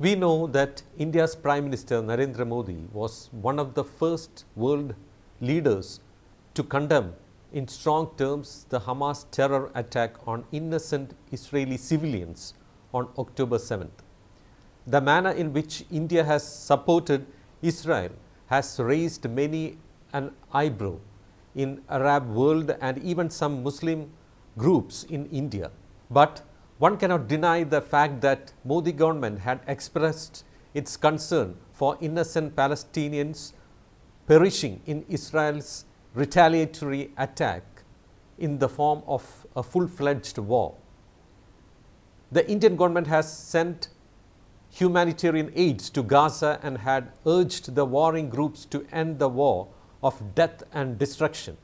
We know that India's Prime Minister Narendra Modi was one of the first world leaders to condemn in strong terms the Hamas terror attack on innocent Israeli civilians on October 7th. The manner in which India has supported Israel has raised many an eyebrow in Arab world and even some Muslim groups in India. But one cannot deny the fact that Modi government had expressed its concern for innocent Palestinians perishing in Israel's retaliatory attack in the form of a full-fledged war. The Indian government has sent humanitarian aids to Gaza and had urged the warring groups to end the war of death and destruction.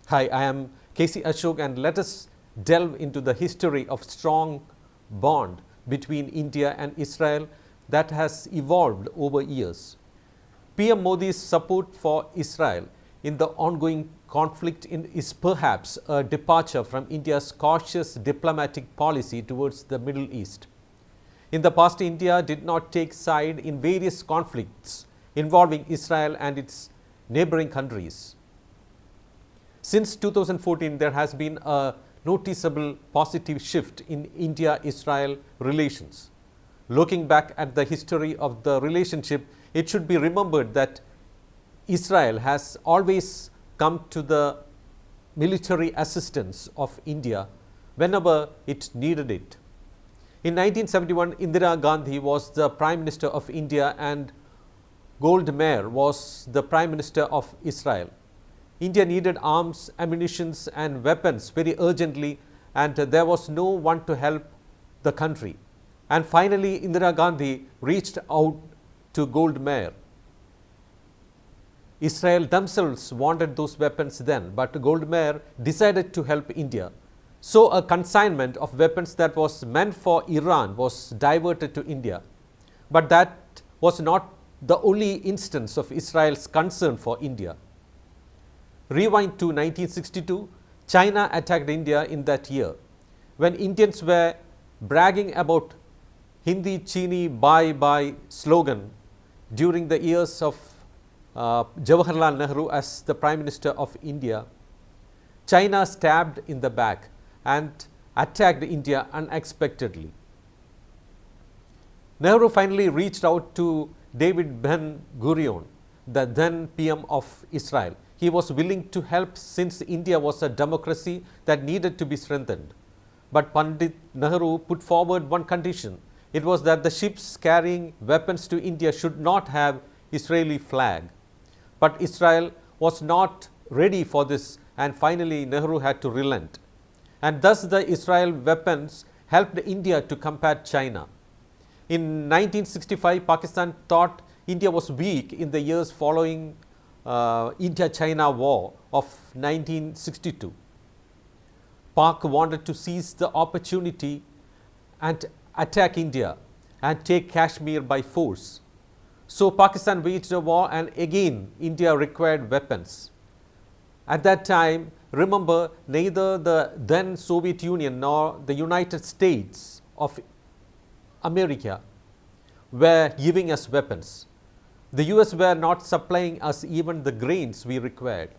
Hi, I am K C Asok, and let us delve into the history of strong bond between India and Israel that has evolved over years. PM Modi's support for Israel in the ongoing conflict is perhaps a departure from India's cautious diplomatic policy towards the Middle East. In the past, India did not take side in various conflicts involving Israel and its neighboring countries. Since 2014, there has been a noticeable positive shift in India-Israel relations. Looking back at the history of the relationship, it should be remembered that Israel has always come to the military assistance of India whenever it needed it. In 1971, Indira Gandhi was the Prime Minister of India and Gold Meir was the Prime Minister of Israel. India needed arms, ammunition and weapons very urgently, and there was no one to help the country. And finally, Indira Gandhi reached out to Gold Meir. Israel themselves wanted those weapons then, but Gold Meir decided to help India. So a consignment of weapons that was meant for Iran was diverted to India. But that was not the only instance of Israel's concern for India. Rewind to 1962, China attacked India in that year. When Indians were bragging about Hindi Chini Bye Bye slogan during the years of Jawaharlal Nehru as the Prime Minister of India, China stabbed in the back and attacked India unexpectedly. Nehru finally reached out to David Ben Gurion, the then PM of Israel. He was willing to help since India was a democracy that needed to be strengthened. But Pandit Nehru put forward one condition. It was that the ships carrying weapons to India should not have Israeli flag. But Israel was not ready for this, and finally Nehru had to relent. And thus the Israel weapons helped India to combat China. In 1965, Pakistan thought India was weak in the years following India-China war of 1962. Pak wanted to seize the opportunity and attack India and take Kashmir by force. So Pakistan waged a war, and again India required weapons. At that time, remember, neither the then Soviet Union nor the United States of America were giving us weapons. The US were not supplying us even the grains we required.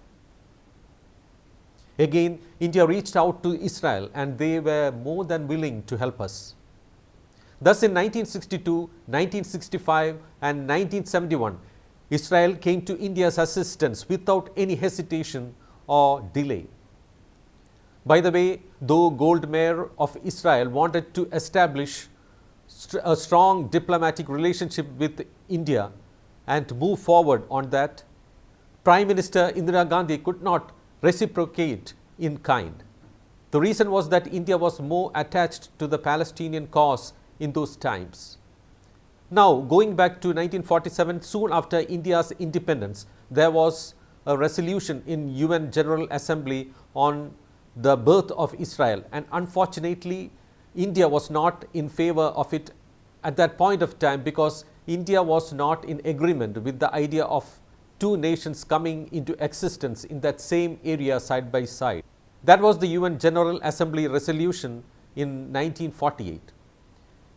Again, India reached out to Israel, and they were more than willing to help us. Thus, in 1962, 1965 and 1971, Israel came to India's assistance without any hesitation or delay. By the way, though Gold Meir of Israel wanted to establish a strong diplomatic relationship with India and move forward on that, Prime Minister Indira Gandhi could not reciprocate in kind. The reason was that India was more attached to the Palestinian cause in those times. Now, going back to 1947, soon after India's independence, there was a resolution in UN General Assembly on the birth of Israel, and unfortunately, India was not in favor of it at that point of time because India was not in agreement with the idea of two nations coming into existence in that same area side by side. That was the UN General Assembly resolution in 1948.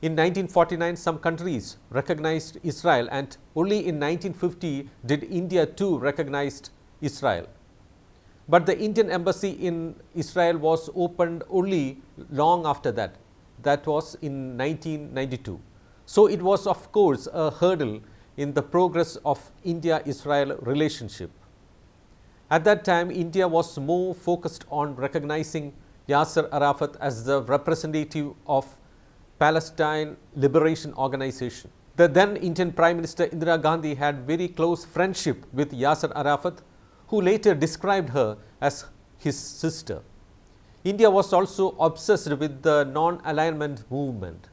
In 1949, some countries recognized Israel, and only in 1950 did India too recognize Israel. But the Indian embassy in Israel was opened only long after that. That was in 1992. So it was, of course, a hurdle in the progress of India-Israel relationship. At that time, India was more focused on recognizing Yasser Arafat as the representative of Palestine Liberation Organization. The then Indian Prime Minister Indira Gandhi had very close friendship with Yasser Arafat, who later described her as his sister. India was also obsessed with the non-alignment movement.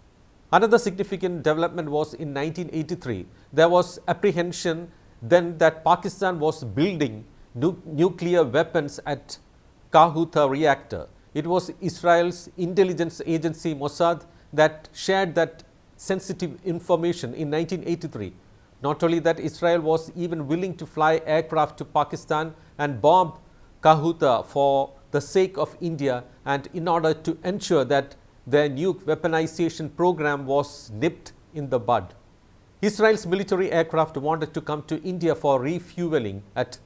Another significant development was in 1983. There was apprehension then that Pakistan was building nuclear weapons at Kaumudy reactor. It was Israel's intelligence agency Mossad that shared that sensitive information in 1983. Not only that, Israel was even willing to fly aircraft to Pakistan and bomb Kaumudy for the sake of India and in order to ensure that their nuke weaponization program was nipped in the bud. Israel's military aircraft wanted to come to India for refueling at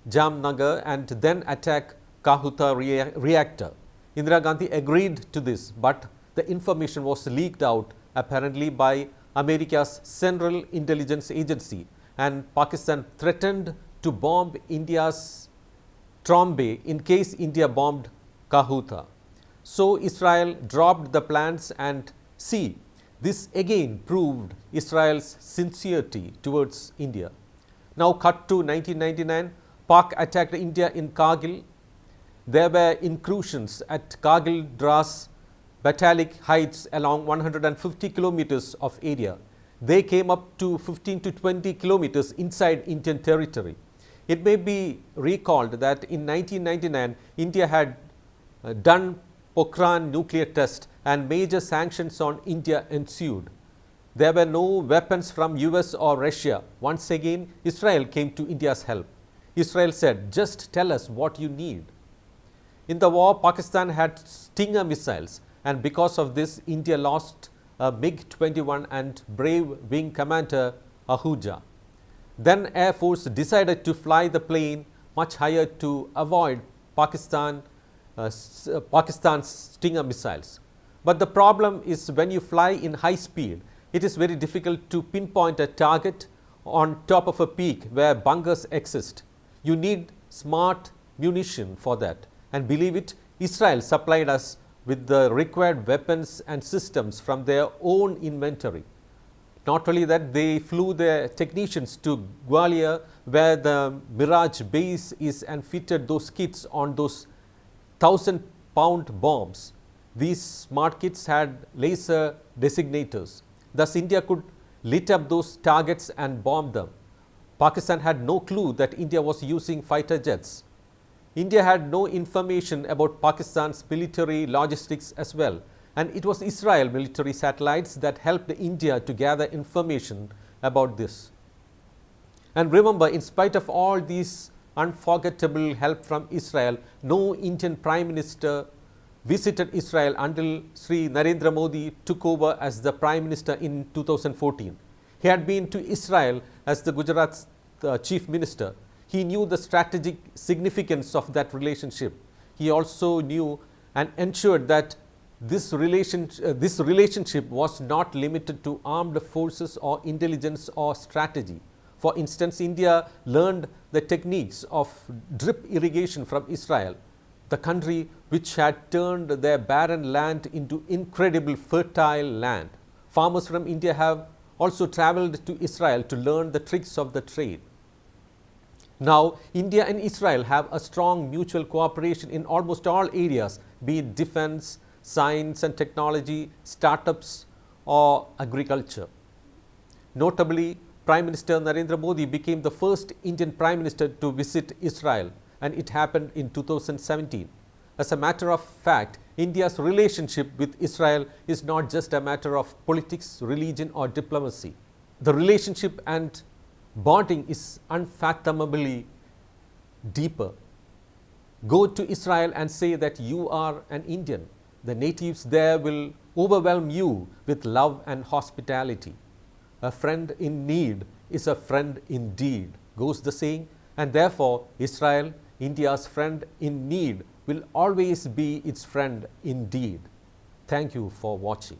Jamnagar and then attack Kaumudy reactor. Indira Gandhi agreed to this, but the information was leaked out apparently by America's Central Intelligence Agency, and Pakistan threatened to bomb India's Trombay in case India bombed Kaumudy. So Israel dropped the plans, and see, this again proved Israel's sincerity towards India. Now cut to 1999, Pak attacked India in Kargil. There were incursions at Kargil Dras Batalic Heights along 150 kilometers of area. They came up to 15 to 20 kilometers inside Indian territory. It may be recalled that in 1999, India had done Pokhran nuclear test and major sanctions on India ensued. There were no weapons from US or Russia. Once again, Israel came to India's help. Israel said, just tell us what you need. In the war, Pakistan had Stinger missiles, and because of this, India lost a MiG-21 and brave wing commander Ahuja. Then Air Force decided to fly the plane much higher to avoid Pakistan's Stinger missiles. But the problem is when you fly in high speed, it is very difficult to pinpoint a target on top of a peak where bunkers exist. You need smart munition for that. And believe it, Israel supplied us with the required weapons and systems from their own inventory. Not only that, they flew their technicians to Gwalior where the Mirage base is and fitted those kits on those 1,000-pound bombs. These smart kits had laser designators. Thus, India could lit up those targets and bomb them. Pakistan had no clue that India was using fighter jets. India had no information about Pakistan's military logistics as well, and it was Israel military satellites that helped India to gather information about this. And remember, in spite of all these unforgettable help from Israel, no Indian Prime Minister visited Israel until Sri Narendra Modi took over as the Prime Minister in 2014. He had been to Israel as the Gujarat's Chief Minister. He knew the strategic significance of that relationship. He also knew and ensured that this relationship was not limited to armed forces or intelligence or strategy. For instance, India learned the techniques of drip irrigation from Israel, the country which had turned their barren land into incredible fertile land. Farmers from India have also traveled to Israel to learn the tricks of the trade. Now, India and Israel have a strong mutual cooperation in almost all areas, be it defense, science and technology, startups or agriculture. Notably, Prime Minister Narendra Modi became the first Indian Prime Minister to visit Israel, and it happened in 2017. As a matter of fact, India's relationship with Israel is not just a matter of politics, religion or diplomacy. The relationship and bonding is unfathomably deeper. Go to Israel and say that you are an Indian. The natives there will overwhelm you with love and hospitality. A friend in need is a friend indeed, goes the saying, and therefore Israel, India's friend in need, will always be its friend indeed. Thank you for watching.